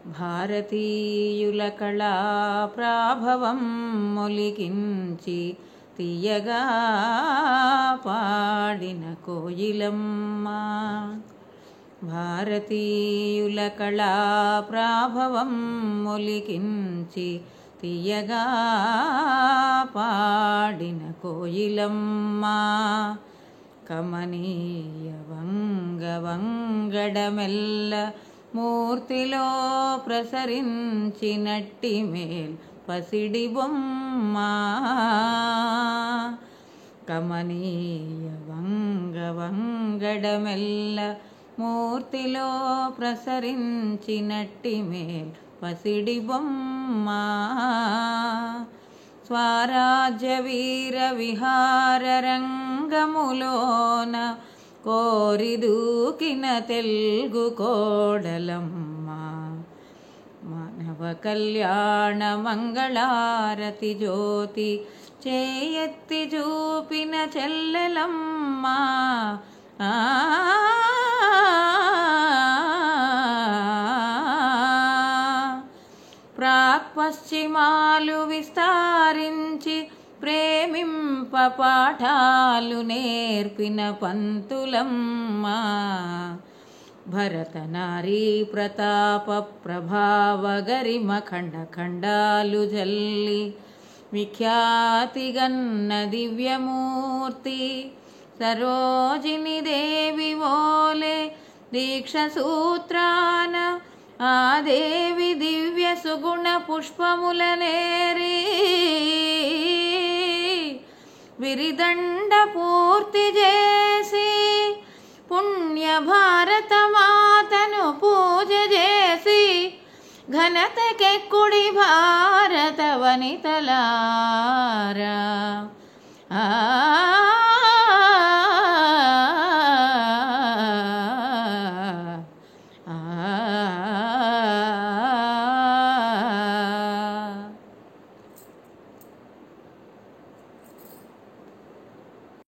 భారతీయుల కళా ప్రాభవం మొలికించి తీయగా పాడిన కోయిలమ్మ. భారతీయుల కళా ప్రాభవం మొలికించి తీయగా పాడిన కోయిలమ్మ. కమనీయ వంగడమెల్ల మూర్తిలో ప్రసరించినట్టి మేల్ పసిడి బొమ్మ. కమనీయ వంగడమెల్ల మూర్తిలో ప్రసరించినట్టి మేల్ పసిడి బొమ్మ. స్వరాజ్య వీర విహార రంగములోన కోరి దూకిన తెలుగు కోడలమ్మ. మానవ కళ్యాణ మంగళారతి జ్యోతి చేయెత్తి చూపిన చెల్లెలమ్మ. ప్రాక్పశ్చిమాలు విస్తారించి ప్రేమింప పాఠాలు నేర్పిన పంతులమ్మ. భరత నారీ ప్రతాప ప్రభావ గరిమ ఖండ ఖండాలు జల్లి విఖ్యాతిగన్న దివ్యమూర్తి. సరోజిని దేవి ఓలే దీక్ష సూత్రాన ఆ దేవి దివ్య సుగుణ పుష్పములనేరి విరిదండ పూర్తి చేసి పుణ్య భారత మాతను పూజ చేసి ఘనతకెక్కుడి భారత వనితలారా.